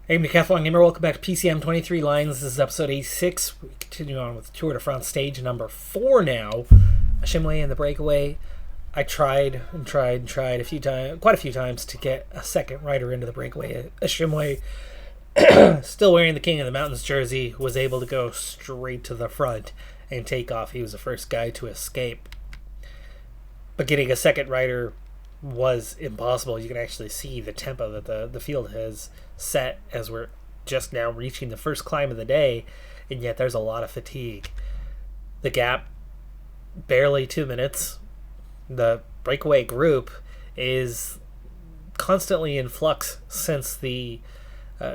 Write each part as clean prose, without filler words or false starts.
Hey, Decathlon gamer, welcome back to PCM23 Lions. This is episode 86. We continue on with Tour de France stage number 4 now. Chimway and the breakaway. I tried a few times, quite a few times, to get a second rider into the breakaway. Chimway, still wearing the King of the Mountains jersey, was able to go straight to the front and take off. He was the first guy to escape. But getting a second rider was impossible. You can actually see the tempo that the field has set as we're just now reaching the first climb of the day, and yet there's a lot of fatigue. The gap, barely 2 minutes. The breakaway group is constantly in flux since the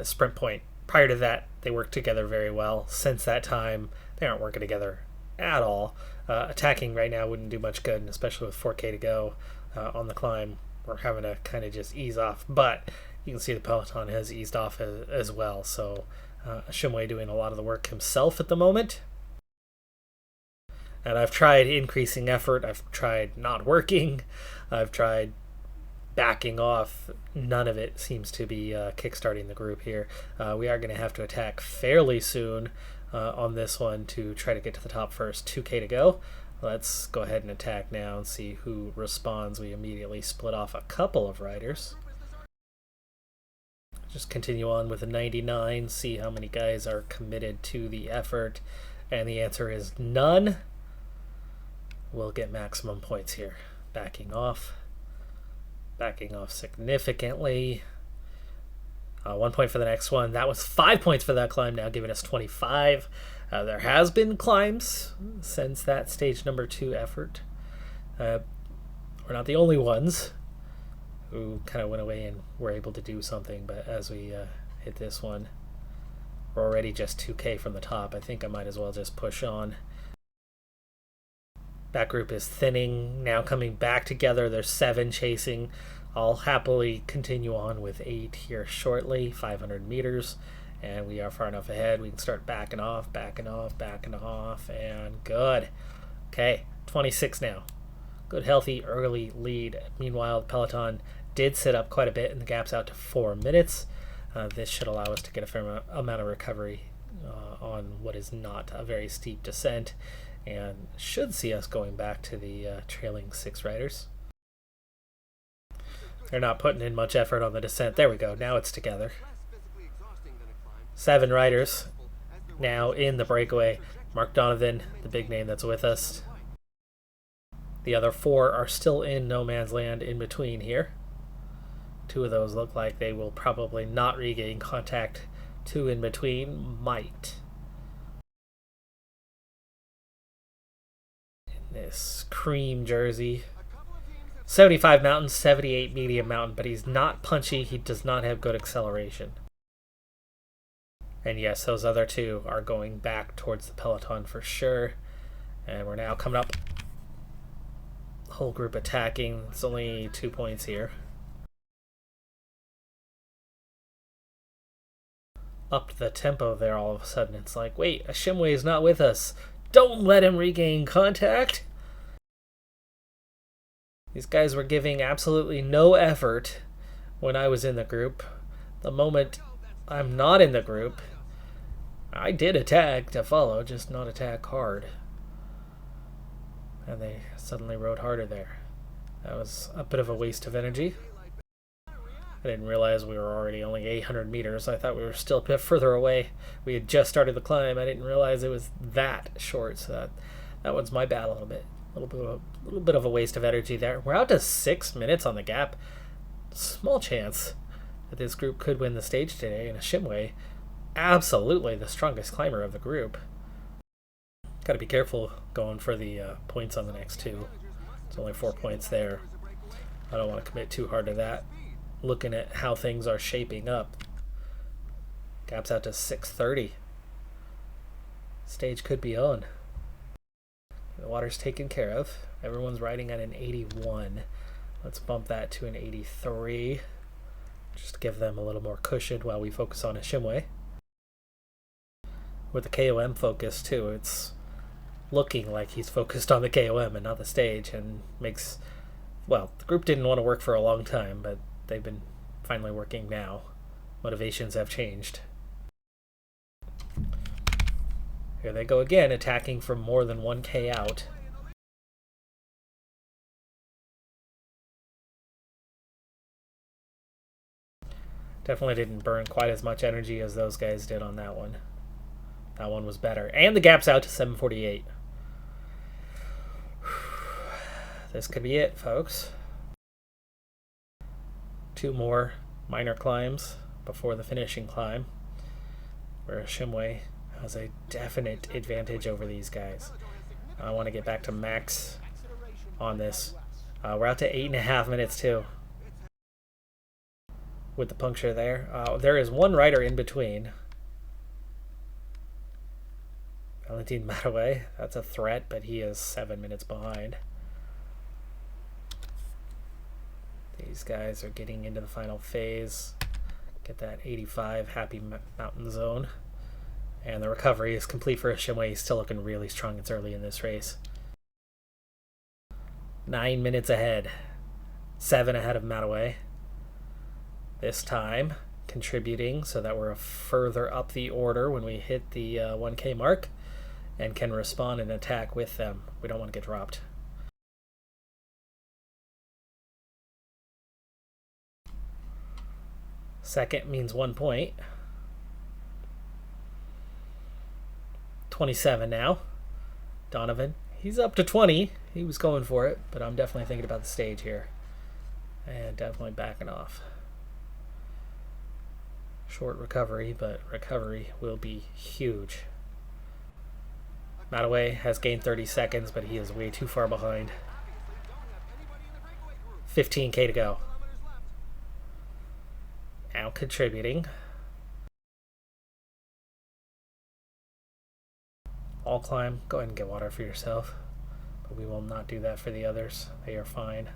sprint point. Prior to that, they worked together very well. Since that time, they aren't working together at all. Attacking right now wouldn't do much good, especially with 4K to go on the climb. We're having to kind of just ease off, but you can see the peloton has eased off as well. So Chimway doing a lot of the work himself at the moment. And I've tried increasing effort. I've tried not working. I've tried backing off. None of it seems to be kickstarting the group here. We are going to have to attack fairly soon on this one to try to get to the top first. 2K to go. Let's go ahead and attack now and see who responds. We immediately split off a couple of riders. Just continue on with a 99, see how many guys are committed to the effort, and the answer is none. We'll get maximum points here. Backing off significantly. 1 point for the next one. That was 5 points for that climb, now giving us 25. There has been climbs since that stage number 2 effort. We're not the only ones who kind of went away and were able to do something, but as we hit this one, we're already just 2K from the top. I think I might as well just push on. That group is thinning, now coming back together. There's 7 chasing. I'll happily continue on with 8 here shortly, 500 meters, and we are far enough ahead. We can start backing off, and good. Okay, 26 now. Good, healthy, early lead. Meanwhile, the peloton did sit up quite a bit, and the gap's out to 4 minutes. This should allow us to get a fair amount of recovery on what is not a very steep descent, and should see us going back to the trailing 6 riders. They're not putting in much effort on the descent. There we go. Now it's together. 7 riders now in the breakaway. Mark Donovan, the big name that's with us. The other 4 are still in no man's land in between here. 2 of those look like they will probably not regain contact. 2 in between might. In this cream jersey. 75 mountain, 78 medium mountain, but he's not punchy. He does not have good acceleration. And yes, those other 2 are going back towards the peloton for sure. And we're now coming up. Whole group attacking. It's only 2 points here. Upped the tempo there all of a sudden. It's like, wait, Chimway is not with us. Don't let him regain contact. These guys were giving absolutely no effort when I was in the group. The moment I'm not in the group, I did attack to follow, just not attack hard. And they suddenly rode harder there. That was a bit of a waste of energy. I didn't realize we were already only 800 meters. I thought we were still a bit further away. We had just started the climb. I didn't realize it was that short, so that one's my bad a little bit. A little bit of a waste of energy there. We're out to 6 minutes on the gap. Small chance that this group could win the stage today, and Chimway, absolutely the strongest climber of the group. Got to be careful going for the points on the next 2. It's only 4 points there. I don't want to commit too hard to that. Looking at how things are shaping up. Gap's out to 6:30. Stage could be on. The water's taken care of. Everyone's riding at an 81. Let's bump that to an 83. Just to give them a little more cushion while we focus on a Chimway. With the KOM focus too, it's looking like he's focused on the KOM and not the stage, and makes, well, the group didn't want to work for a long time, but they've been finally working now. Motivations have changed. Here they go again, attacking from more than 1k out. Definitely didn't burn quite as much energy as those guys did on that one. That one was better. And the gap's out to 748. This could be it, folks. 2 more minor climbs before the finishing climb, where Shimway has a definite advantage over these guys. I want to get back to max on this. We're out to 8.5 minutes too. With the puncture there. There is one rider in between. Valentin Mataway. That's a threat, but he is 7 minutes behind. These guys are getting into the final phase. Get that 85 happy mountain zone. And the recovery is complete for Shimway. He's still looking really strong. It's early in this race. 9 minutes ahead. 7 ahead of Mataway. This time contributing so that we're further up the order when we hit the 1k mark and can respond and attack with them. We don't want to get dropped. Second means 1 point. 27 now. Donovan, he's up to 20. He was going for it, but I'm definitely thinking about the stage here and definitely backing off. Short recovery, but recovery will be huge. Mataway has gained 30 seconds, but he is way too far behind. 15k to go. Now contributing. All climb. Go ahead and get water for yourself. But we will not do that for the others. They are fine.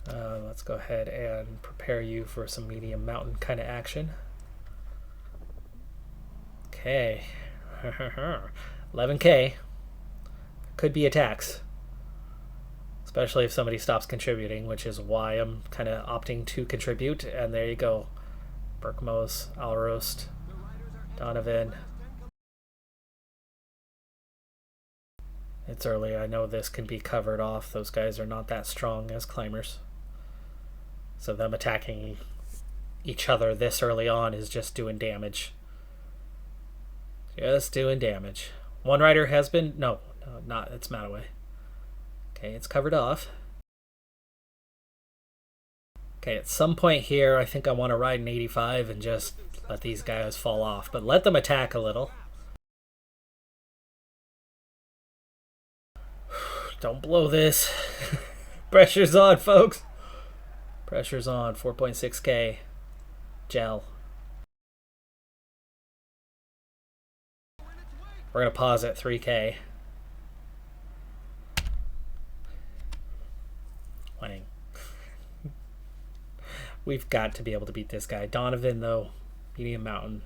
Let's go ahead and prepare you for some medium mountain kind of action. Okay. 11k. Could be attacks. Especially if somebody stops contributing, which is why I'm kind of opting to contribute. And there you go. Berkmos, Alrost, Donovan. It's early. I know this can be covered off. Those guys are not that strong as climbers. So them attacking each other this early on is just doing damage. Just doing damage. One rider has been... No, not. It's Mataway. Okay, it's covered off. Okay, at some point here, I think I want to ride an 85 and just let these guys fall off. But let them attack a little. Don't blow this. Pressure's on, folks. Pressure's on. 4.6k. Gel. We're going to pause at 3k. Wang. We've got to be able to beat this guy. Donovan, though, medium mountain.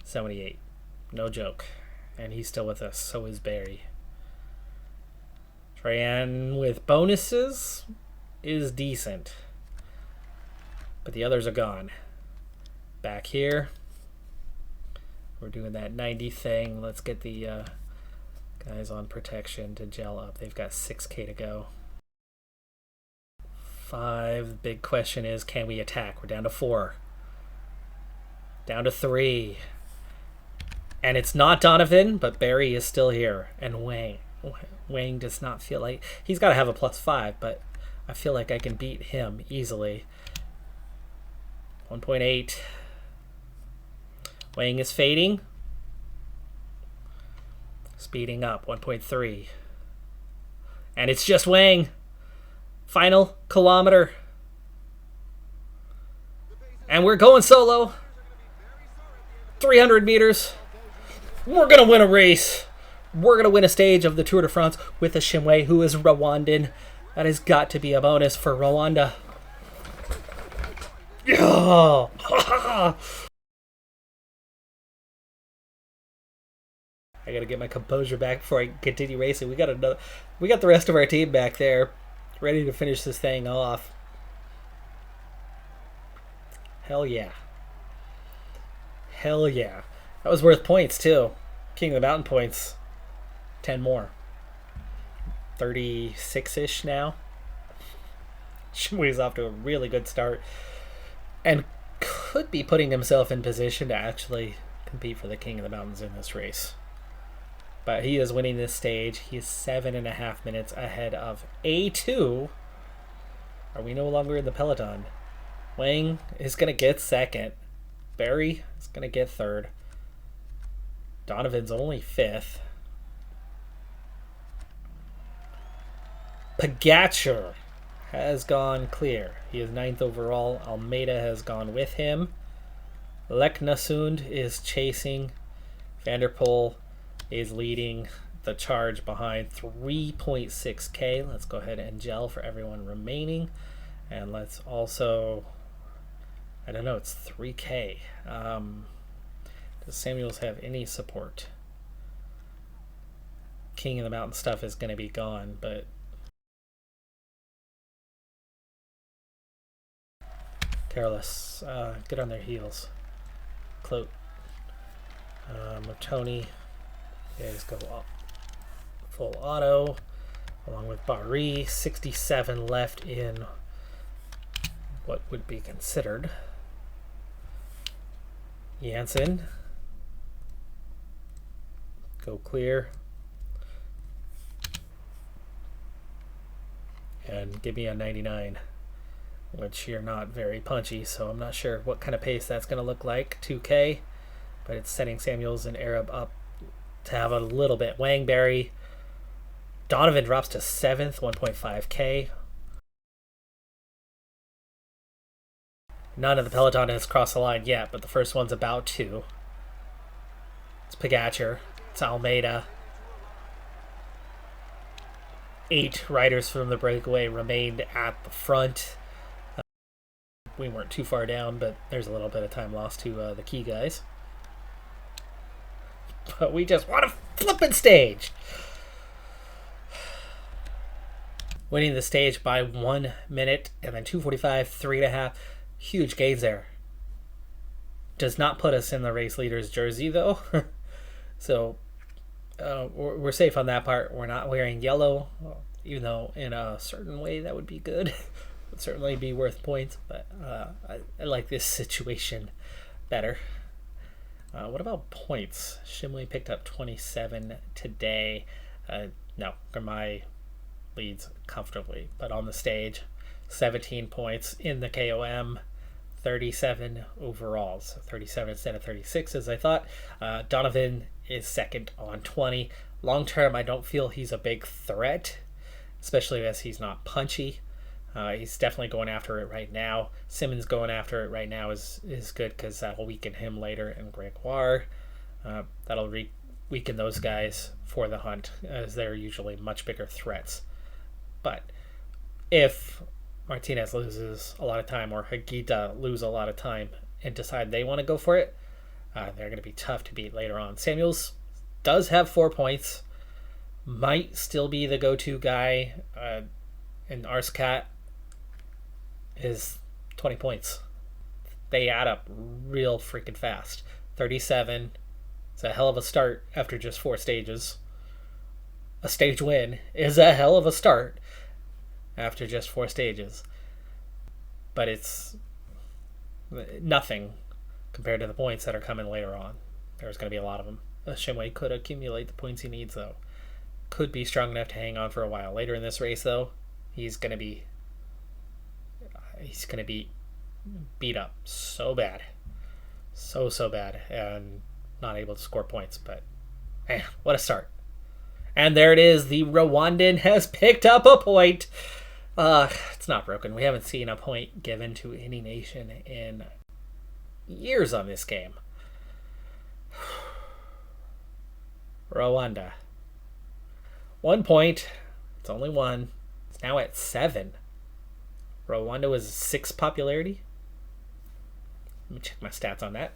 78. No joke. And he's still with us. So is Barry. Trayan with bonuses is decent. But the others are gone. Back here. We're doing that 90 thing. Let's get the guys on protection to gel up. They've got 6k to go. 5. The big question is, can we attack? We're down to 4. Down to 3. And it's not Donovan, but Barry is still here. And Wang. Wang does not feel like... He's got to have a +5, but I feel like I can beat him easily. 1.8. Wang is fading. Speeding up. 1.3. And it's just Wang. Final kilometer. And we're going solo. 300 meters. We're going to win a race. We're going to win a stage of the Tour de France with a Shimway who is Rwandan. That has got to be a bonus for Rwanda. Yeah. I got to get my composure back before I continue racing. We got the rest of our team back there ready to finish this thing off. Hell yeah. Hell yeah. That was worth points, too. King of the Mountain points. 10 more. 36-ish now. Shimwei's off to a really good start. And could be putting himself in position to actually compete for the King of the Mountains in this race. But he is winning this stage. He is 7.5 minutes ahead of A2. Are we no longer in the peloton? Wang is going to get second. Barry is going to get third. Donovan's only fifth. Pogacar has gone clear. He is ninth overall. Almeida has gone with him. Leknasund is chasing. Van der Poel is leading the charge behind 3.6k. Let's go ahead and gel for everyone remaining. And let's also, I don't know, it's 3k. Does Samuels have any support? King of the Mountain stuff is going to be gone, but careless. Get on their heels. Cloak. Tony. You guys go up. Full auto. Along with Barry. 67 left in what would be considered. Janssen. Go clear. And give me a 99. Which you're not very punchy, so I'm not sure what kind of pace that's going to look like. 2K, but it's setting Samuels and Arab up to have a little bit. Wang, Barry. Donovan drops to 7th, 1.5K. None of the peloton has crossed the line yet, but the first one's about to. It's Pogacar. It's Almeida. 8 riders from the breakaway remained at the front. We weren't too far down, but there's a little bit of time lost to the key guys. But we just want a flippin' stage. Winning the stage by 1 minute and then 2:45, 3.5. Huge gains there. Does not put us in the race leader's jersey, though. So we're safe on that part. We're not wearing yellow, even though in a certain way that would be good. Would certainly be worth points, but I like this situation better. What about points? Shimley picked up 27 today. No, Gramai leads comfortably, but on the stage, 17 points in the KOM, 37 overall, so 37 instead of 36 as I thought. Donovan is second on 20. Long term, I don't feel he's a big threat, especially as he's not punchy. He's definitely going after it right now. Simmons going after it right now is good because that'll weaken him later, and Gregoire. That'll weaken those guys for the hunt, as they're usually much bigger threats. But if Martinez loses a lot of time, or Higuita lose a lot of time and decide they want to go for it, they're going to be tough to beat later on. Samuels does have 4 points. Might still be the go-to guy. And Arscat is 20 points. They add up real freaking fast. 37. It's a hell of a start after just 4 stages. A stage win is a hell of a start after just 4 stages. But it's nothing compared to the points that are coming later on. There's going to be a lot of them. Shimwei could accumulate the points he needs, though. Could be strong enough to hang on for a while. Later in this race, though, he's going to be beat up so bad. So bad. And not able to score points. But, man, what a start. And there it is. The Rwandan has picked up a point. It's not broken. We haven't seen a point given to any nation in years on this game. Rwanda. 1 point. It's only 1. It's now at 7. Rwanda was 6 popularity. Let me check my stats on that.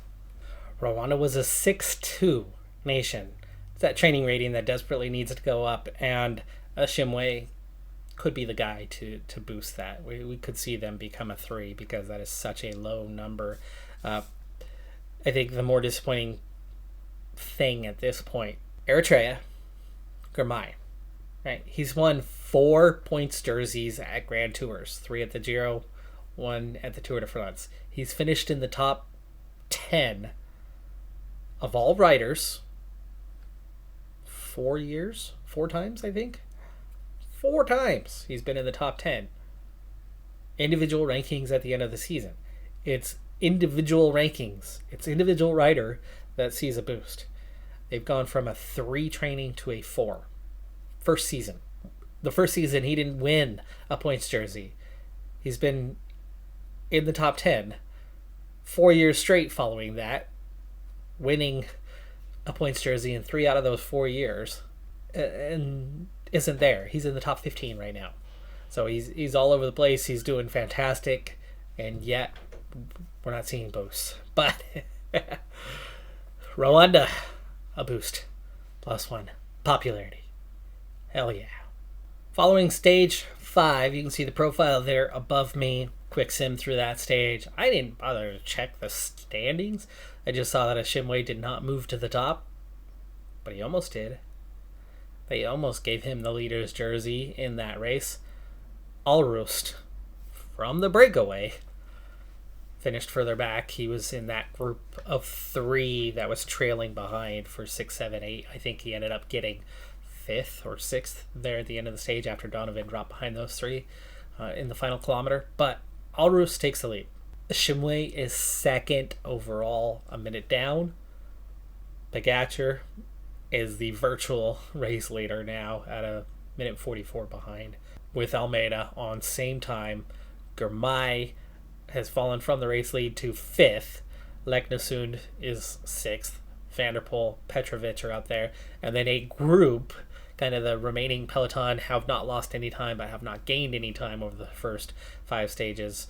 Rwanda was a 6-2 nation. It's that training rating that desperately needs to go up, and Shimwei could be the guy to boost that. We could see them become a 3 because that is such a low number. I think the more disappointing thing at this point, Eritrea, Gurmai, right? He's won 4 points jerseys at Grand Tours, 3 at the Giro, 1 at the Tour de France. He's finished in the top 10 of all riders 4 years, 4 times, I think. 4 times he's been in the top 10. Individual rankings at the end of the season. It's individual rankings. It's individual rider that sees a boost. They've gone from a 3 training to a 4. First season. The first season he didn't win a points jersey. He's been in the top 10 4 years straight following that, winning a points jersey in 3 out of those 4 years, and isn't there. He's in the top 15 right now. So he's all over the place. He's doing fantastic, and yet we're not seeing boosts. But Rwanda, a boost. +1. Popularity. Hell yeah. Following stage 5, you can see the profile there above me. Quick sim through that stage. I didn't bother to check the standings. I just saw that Ashimwe did not move to the top, but he almost did. They almost gave him the leader's jersey in that race. Alroost, from the breakaway, finished further back. He was in that group of 3 that was trailing behind for 6, 7, 8. I think he ended up getting 5th or 6th there at the end of the stage after Donovan dropped behind those 3 in the final kilometer. But Alroost takes the lead. Ashimwe is 2nd overall, a minute down. Pogacar is the virtual race leader now at a minute 44 behind, with Almeida on same time. Gurmai has fallen from the race lead to 5th. Leknesund is 6th. Vanderpool, Petrovic are out there. And then a group, kind of the remaining peloton, have not lost any time but have not gained any time over the first 5 stages.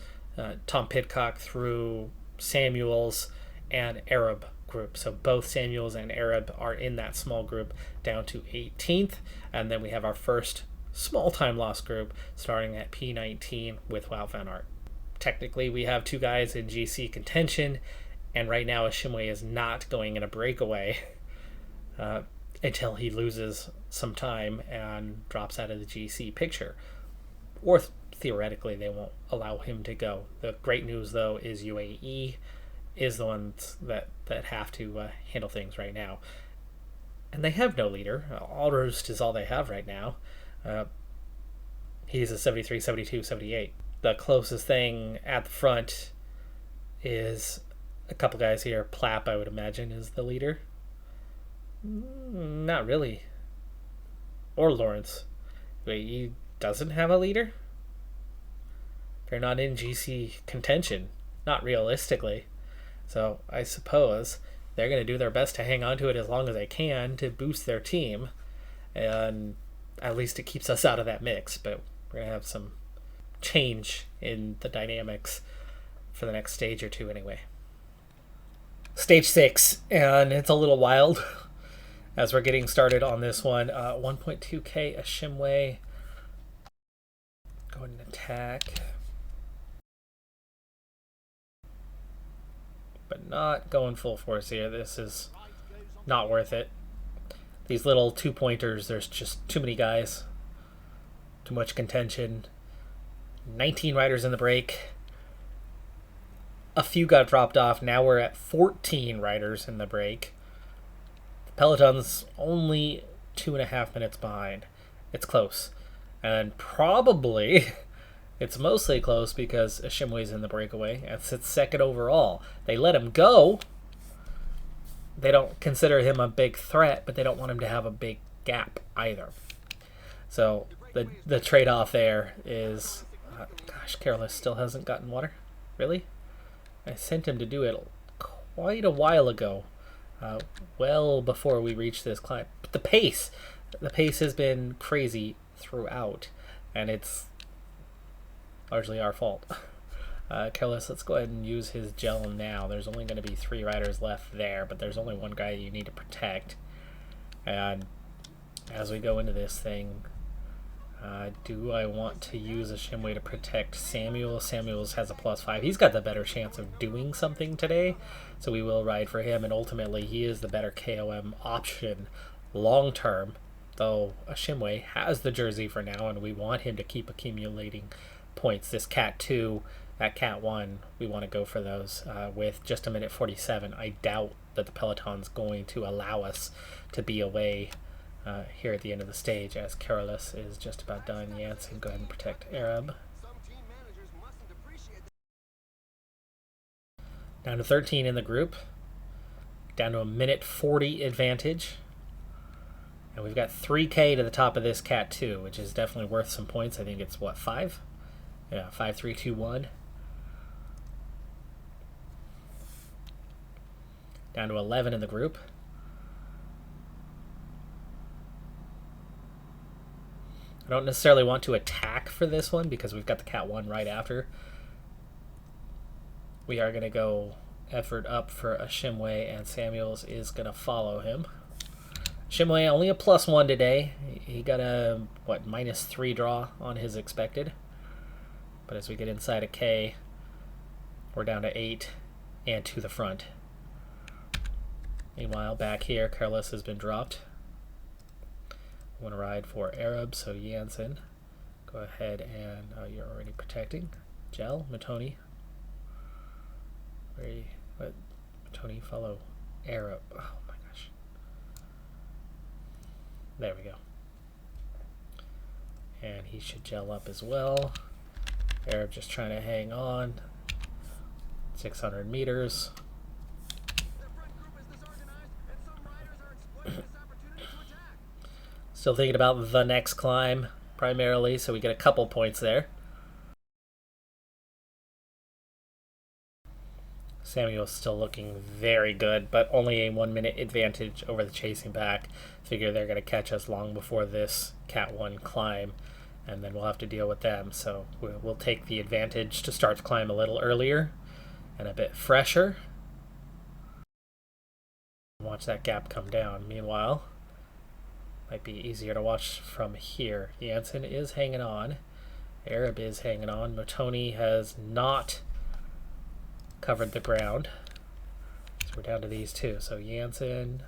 Tom Pidcock through Samuels and Arab group. So both Samuels and Arab are in that small group down to 18th. And then we have our first small time loss group starting at P19 with Wout van Aert. Technically, we have 2 guys in GC contention, and right now Ashimwe is not going in a breakaway until he loses some time and drops out of the GC picture. Or theoretically, they won't allow him to go. The great news, though, is UAE is the ones that have to handle things right now. And they have no leader. Alroost is all they have right now. He's a 73, 72, 78. The closest thing at the front is a couple guys here. Plapp, I would imagine, is the leader. Not really. Or Lawrence. Wait, he doesn't have a leader? They're not in GC contention. Not realistically. So I suppose they're going to do their best to hang on to it as long as they can to boost their team. And at least it keeps us out of that mix. But we're going to have some change in the dynamics for the next stage or 2 anyway. Stage 6, and it's a little wild as we're getting started on this one. 1.2k Ashimwe. Go ahead and attack. But not going full force here. This is not worth it. These little 2-pointers, there's just too many guys. Too much contention. 19 riders in the break. A few got dropped off. Now we're at 14 riders in the break. The peloton's only 2.5 minutes behind. It's close. And probably it's mostly close because Ashimwe's in the breakaway and sits 2nd overall. They let him go. They don't consider him a big threat, but they don't want him to have a big gap either. So the trade-off there is... gosh, Carolus still hasn't gotten water. Really? I sent him to do it quite a while ago. Well before we reached this climb. But the pace has been crazy throughout. And it's largely our fault. Carolus, let's go ahead and use his gel now. There's only going to be 3 riders left there, but there's only 1 guy you need to protect. And as we go into this thing... Do I want to use a Shimway to protect Samuel? Samuels has a +5. He's got the better chance of doing something today, so we will ride for him, and ultimately he is the better KOM option long term, though a Shimway has the jersey for now, and we want him to keep accumulating points. This Cat 2, that Cat 1, we want to go for those with just a minute 47. I doubt that the Peloton's going to allow us to be away here at the end of the stage, as Carolus is just about done. Janssen, go ahead and protect Arab. Down to 13 in the group. Down to a minute 40 advantage. And we've got 3K to the top of this Cat 2, which is definitely worth some points. I think it's, what, 5? Yeah, 5, 3, 2, 1. Down to 11 in the group. I don't necessarily want to attack for this one because we've got the Cat 1 right after. We are going to go effort up for a Shimway, and Samuels is going to follow him. Shimway only a +1 today. He got a, what, -3 draw on his expected. But as we get inside a K, we're down to 8 and to the front. Meanwhile, back here, Carlos has been dropped. I want to ride for Arab, so Janssen, go ahead and you're already protecting. Gel, Matoni. Let Matoni follow Arab. Oh my gosh. There we go. And he should gel up as well. Arab just trying to hang on. 600 meters. Still thinking about the next climb primarily, so we get a couple points there. Samuel's still looking very good, but only a 1 minute advantage over the chasing pack. Figure they're going to catch us long before this Cat 1 climb, and then we'll have to deal with them. So we'll take the advantage to start the climb a little earlier and a bit fresher. Watch that gap come down. Meanwhile, might be easier to watch from here. Janssen is hanging on. Arab is hanging on. Matoni has not covered the ground. So we're down to these two. So Janssen,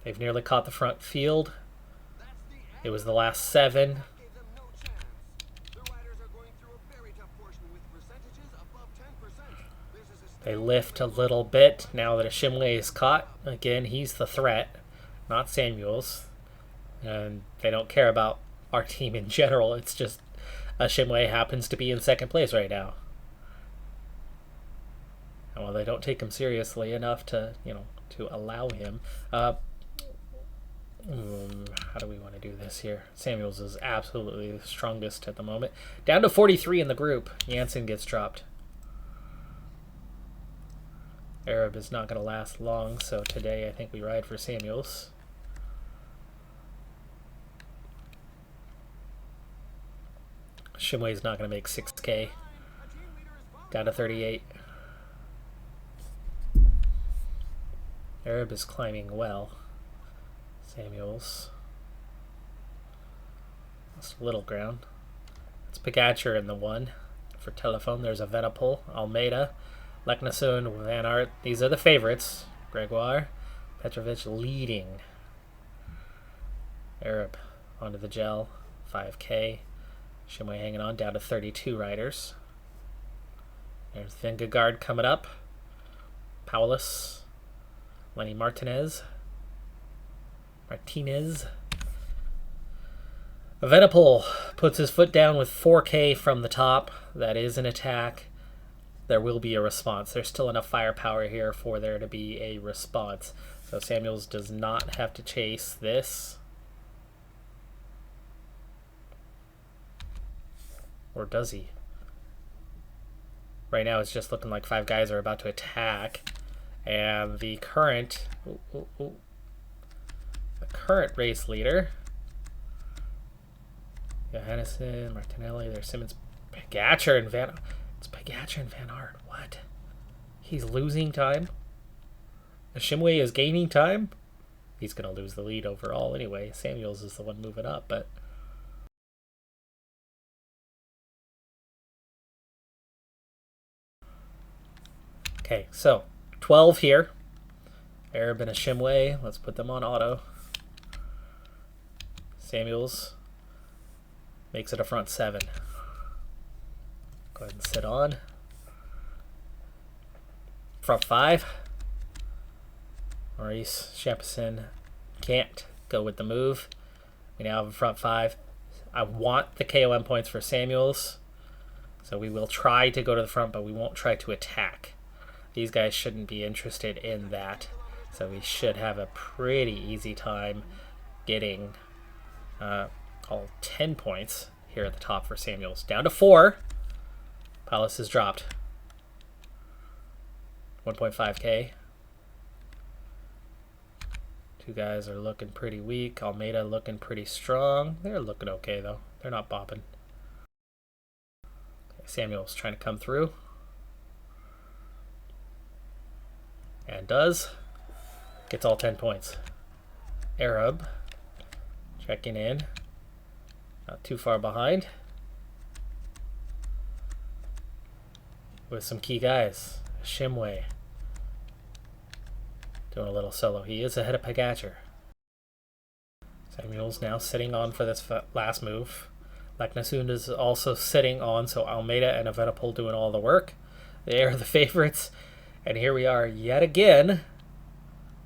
they've nearly caught the front field. It was the last 7. They lift a little bit now that a Shimway is caught. Again, he's the threat, not Samuels. And they don't care about our team in general. It's just a Shimway happens to be in second place right now. And while they don't take him seriously enough to, to allow him. How do we want to do this here? Samuels is absolutely the strongest at the moment. Down to 43 in the group. Janssen gets dropped. Arab is not going to last long, so today I think we ride for Samuels. Shimway is not going to make 6K. Down to 38. Arab is climbing well. Samuels. That's little ground. It's Pagacher in the 1 for Telephone. There's a Venipol, Almeida, Leknasun, Van Aert. These are the favorites. Gregoire, Petrovic leading. Arab onto the gel, 5K. Shimway hanging on, down to 32 riders. There's Vingegaard coming up. Paulus, Lenny Martinez. Venipol puts his foot down with 4K from the top. That is an attack. There will be a response. There's still enough firepower here for there to be a response. So Samuels does not have to chase this. Or does he? Right now it's just looking like 5 guys are about to attack. And the current race leader, Johannesson, Martinelli, there's Simmons, Pagacher and Van. It's Pagacher and Van Aert. What? He's losing time? The Shimway is gaining time? He's going to lose the lead overall anyway. Samuels is the one moving up, but... Okay, so 12 here. Arab and a Shimway. Let's put them on auto. Samuels makes it a front 7. Go ahead and sit on. Front 5. Maurice Champison can't go with the move. We now have a front 5. I want the KOM points for Samuels, so we will try to go to the front, but we won't try to attack. These guys shouldn't be interested in that, so we should have a pretty easy time getting all 10 points here at the top for Samuels. Down to 4. Palace is dropped. 1.5k. Two guys are looking pretty weak. Almeida looking pretty strong. They're looking okay, though. They're not bopping. Okay, Samuel's trying to come through. And does. Gets all 10 points. Arab checking in. Not too far behind. With some key guys. Shimway doing a little solo. He is ahead of Pogacar. Samuel's now sitting on for this last move. Leknesund is also sitting on, so Almeida and Evenepoel doing all the work. They are the favorites. And here we are yet again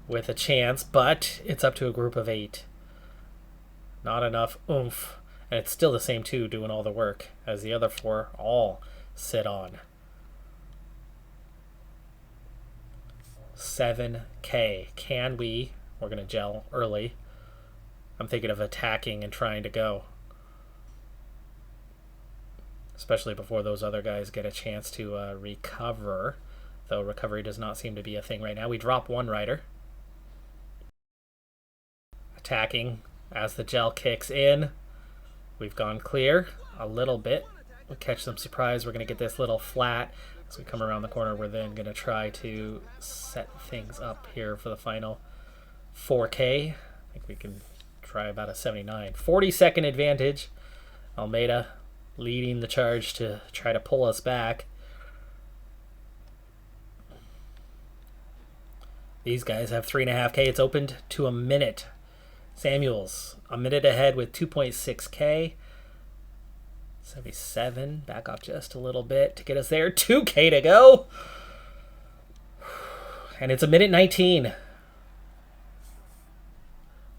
with a chance, but it's up to a group of 8. Not enough oomph. And it's still the same 2 doing all the work as the other 4 all sit on. 7k. Can we? We're going to gel early. I'm thinking of attacking and trying to go. Especially before those other guys get a chance to recover. Though recovery does not seem to be a thing right now. We drop 1 rider. Attacking as the gel kicks in. We've gone clear a little bit. We'll catch some surprise. We're going to get this little flat. As we come around the corner, we're then going to try to set things up here for the final 4K. I think we can try about a 79. 40-second advantage. Almeida leading the charge to try to pull us back. These guys have 3.5k. It's opened to a minute. Samuels, a minute ahead with 2.6k. 77, back off just a little bit to get us there. 2k to go. And it's a minute 19.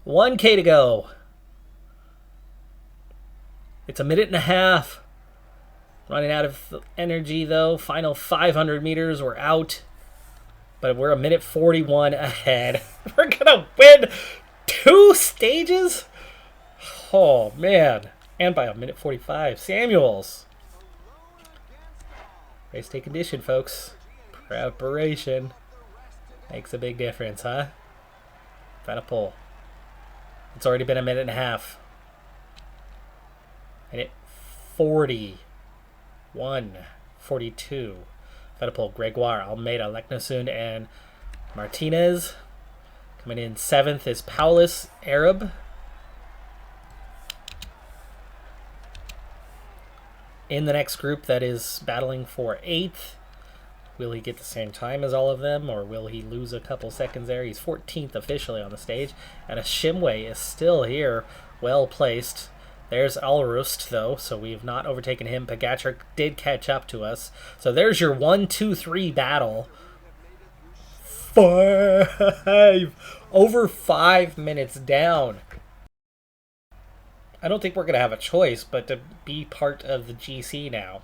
1k to go. It's a minute and a half. Running out of energy, though. Final 500 meters, we're out. But we're a minute 41 ahead. We're going to win 2 stages? Oh, man. And by a minute 45. Samuels. Race day condition, folks. Preparation makes a big difference, huh? Evenepoel. It's already been a minute and a half. Minute 41. 42. Evenepoel, Gregoire, Almeida, Leknesund, and Martinez. Coming in 7th is Paulus, Arab. In the next group that is battling for 8th. Will he get the same time as all of them, or will he lose a couple seconds there? He's 14th officially on the stage, and a Shimway is still here, well placed. There's Alrust, though, so we have not overtaken him. Pogacar did catch up to us. So there's your 1-2-3 battle. 5. Over 5 minutes down. I don't think we're going to have a choice but to be part of the GC now.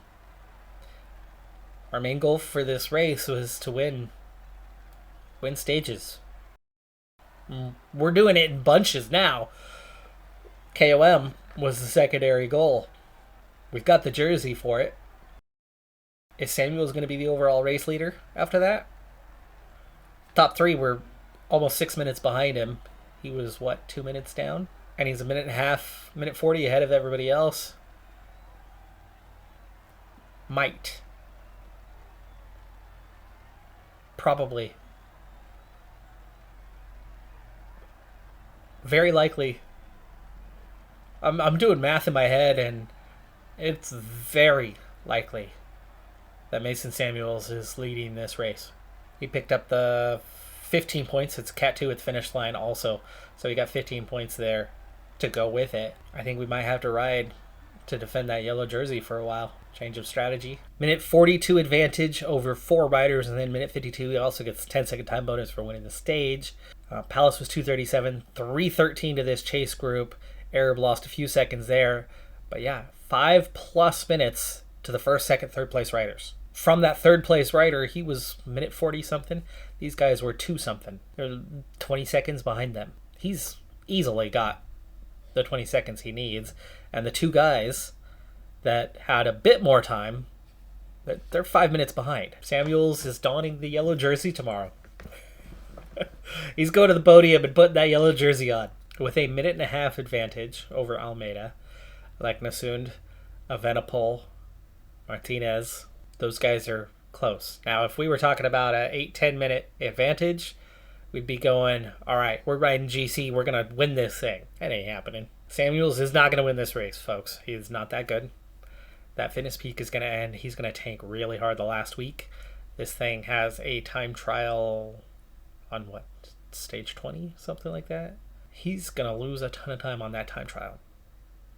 Our main goal for this race was to win stages. We're doing it in bunches now. KOM was the secondary goal. We've got the jersey for it. Is Samuels going to be the overall race leader after that? Top 3 were almost 6 minutes behind him. He was, what, 2 minutes down? And he's a minute and a half, minute 40 ahead of everybody else. Might. Probably. very likely. I'm doing math in my head, and it's very likely that Mason Samuels is leading this race. He picked up the 15 points. It's Cat 2 at the finish line also. So he got 15 points there to go with it. I think we might have to ride to defend that yellow jersey for a while. Change of strategy. Minute 42 advantage over 4 riders, and then minute 52 he also gets 10-second time bonus for winning the stage. Palace was 237, 313 to this chase group. Arab lost a few seconds there. But yeah, 5+ minutes to the first, second, third place riders. From that third place rider, he was minute 40 something. These guys were 2 something. They're 20 seconds behind them. He's easily got the 20 seconds he needs. And the 2 guys that had a bit more time, they're 5 minutes behind. Samuels is donning the yellow jersey tomorrow. He's going to the podium and putting that yellow jersey on with a 1.5-minute advantage over Almeida, Leknesund, Evenepoel, Martinez. Those guys are close. Now, if we were talking about an 8-10 minute advantage, we'd be going, all right, we're riding GC. We're going to win this thing. That ain't happening. Samuels is not going to win this race, folks. He's not that good. That fitness peak is going to end. He's going to tank really hard the last week. This thing has a time trial on what? Stage 20? Something like that? He's going to lose a ton of time on that time trial.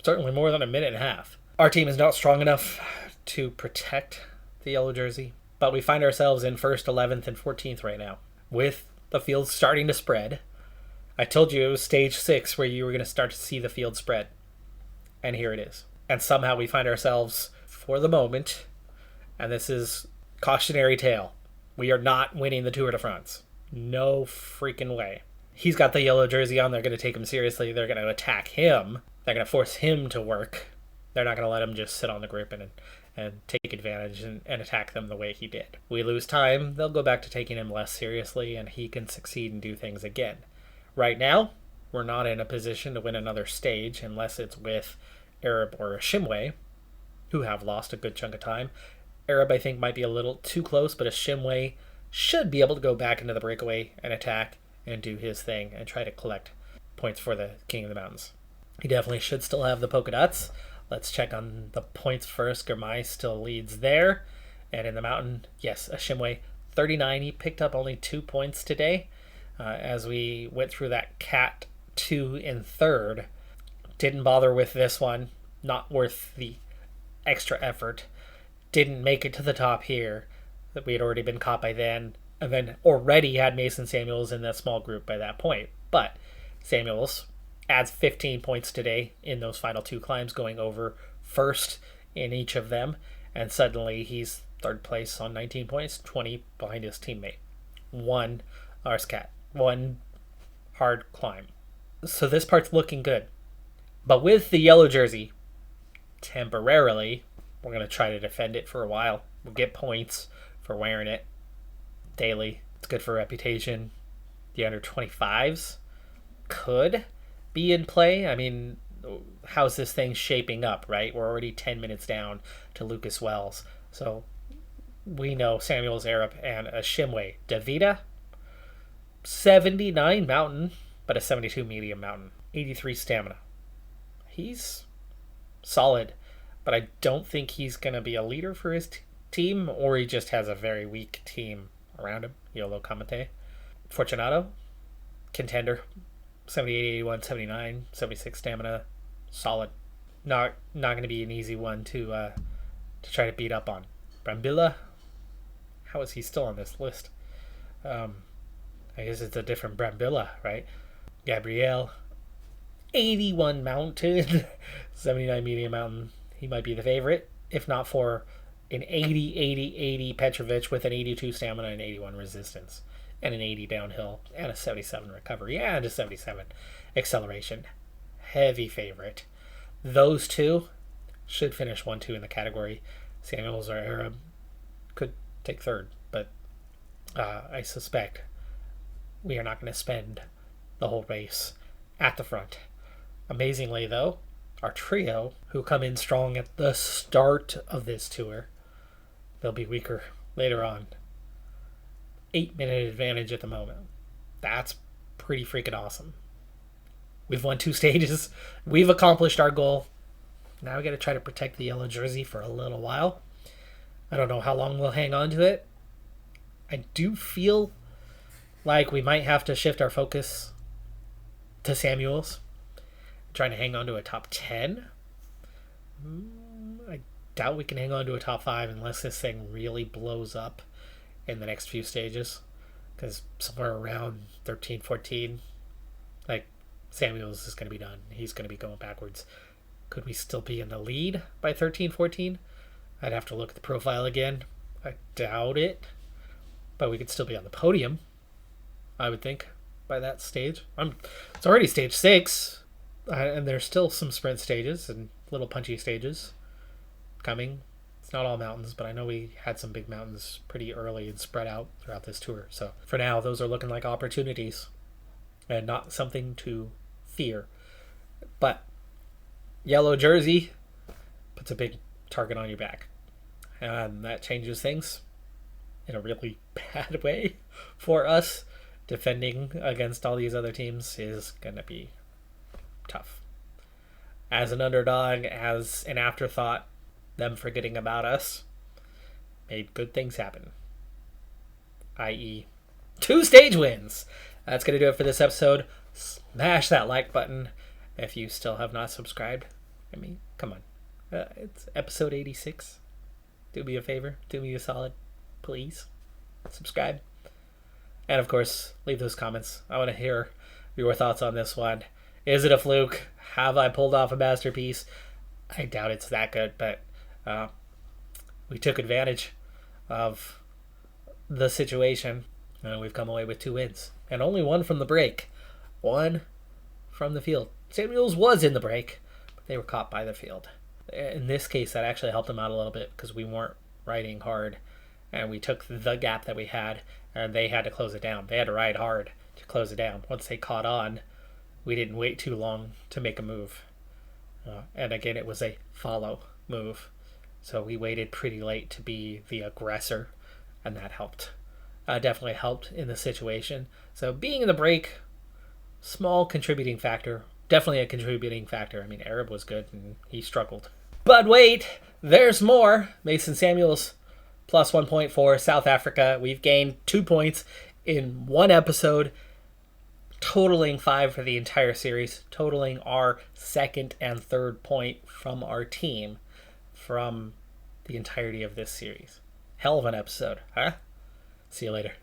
Certainly more than a minute and a half. Our team is not strong enough to protect the yellow jersey, but we find ourselves in 1st, 11th, and 14th right now, with the field starting to spread. I told you it was stage 6 where you were going to start to see the field spread, and here it is. And somehow we find ourselves, for the moment, and this is cautionary tale, we are not winning the Tour de France. No freaking way. He's got the yellow jersey on. They're going to take him seriously. They're going to attack him. They're going to force him to work. They're not going to let him just sit on the group and take advantage and attack them the way he did. We lose time. They'll go back to taking him less seriously, and he can succeed and do things again. Right now, we're not in a position to win another stage unless it's with Arab or Ashimwe, who have lost a good chunk of time. Arab, I think, might be a little too close, but Ashimwe should be able to go back into the breakaway and attack and do his thing and try to collect points for the King of the Mountains. He definitely should still have the polka dots. Let's check on the points first. Germay still leads there. And in the mountain, yes, Ashimwe, 39. He picked up only 2 points today as we went through that Cat 2 in third. Didn't bother with this one. Not worth the extra effort. Didn't make it to the top here. That we had already been caught by then. And then already had Mason Samuels in that small group by that point. But Samuels adds 15 points today in those final 2 climbs, going over first in each of them. And suddenly he's third place on 19 points, 20 behind his teammate. 1 Arscat. 1 hard climb. So this part's looking good. But with the yellow jersey, temporarily, we're going to try to defend it for a while. We'll get points for wearing it daily. It's good for reputation. The under 25s could be in play. I mean, how's this thing shaping up, right? We're already 10 minutes down to Lucas Wells. So we know Samuels, Arab, and Ashimwe. Davida, 79 mountain, but a 72 medium mountain. 83 stamina. He's solid, but I don't think he's going to be a leader for his team, or he just has a very weak team around him. Yolo Kamate. Fortunato, contender. 78, 81, 79, 76 stamina. Solid. Not going to be an easy one to try to beat up on. Brambilla, how is he still on this list? I guess it's a different Brambilla, right? Gabriel, 81 mountain, 79 medium mountain. He might be the favorite, if not for an 80, 80, 80 Petrovic with an 82 stamina and 81 resistance, and an 80 downhill, and a 77 recovery, and a 77 acceleration. Heavy favorite. Those two should finish 1-2 in the category. Samuels or Arab could take third, but I suspect we are not going to spend the whole race at the front. Amazingly, though, our trio, who come in strong at the start of this tour, they'll be weaker later on. 8-minute advantage at the moment. That's pretty freaking awesome. We've won 2 stages. We've accomplished our goal. Now we got to try to protect the yellow jersey for a little while. I don't know how long we'll hang on to it. I do feel like we might have to shift our focus to Samuels. Trying to hang on to a top 10. I doubt we can hang on to a top 5 unless this thing really blows up in the next few stages. Because somewhere around 13, 14, like, Samuels is going to be done. He's going to be going backwards. Could we still be in the lead by 13, 14? I'd have to look at the profile again. I doubt it. But we could still be on the podium, I would think, by that stage. It's already stage 6. And there's still some sprint stages and little punchy stages coming. It's not all mountains, but I know we had some big mountains pretty early and spread out throughout this tour. So for now, those are looking like opportunities and not something to fear. But yellow jersey puts a big target on your back. And that changes things in a really bad way for us. Defending against all these other teams is going to be tough. As an underdog, as an afterthought, them forgetting about us made good things happen. I.e., 2 stage wins. That's going to do it for this episode. Smash that like button if you still have not subscribed. I mean, come on. It's episode 86. Do me a favor. Do me a solid. Please. Subscribe. And, of course, leave those comments. I want to hear your thoughts on this one. Is it a fluke? Have I pulled off a masterpiece? I doubt it's that good, but we took advantage of the situation. We've come away with 2 wins. And only 1 from the break. 1 from the field. Samuels was in the break, but they were caught by the field. In this case, that actually helped them out a little bit because we weren't riding hard. And we took the gap that we had, and they had to close it down. They had to ride hard to close it down. Once they caught on, we didn't wait too long to make a move. And again, it was a follow move. So we waited pretty late to be the aggressor, and that helped. Definitely helped in the situation. So being in the break, small contributing factor. Definitely a contributing factor. I mean, Arab was good, and he struggled. But wait, there's more. Mason Samuels, plus 1.4. South Africa, we've gained 2 points in 1 episode, totaling 5 for the entire series, totaling our 2nd and 3rd point from our team from the entirety of this series. Hell of an episode, huh? See you later.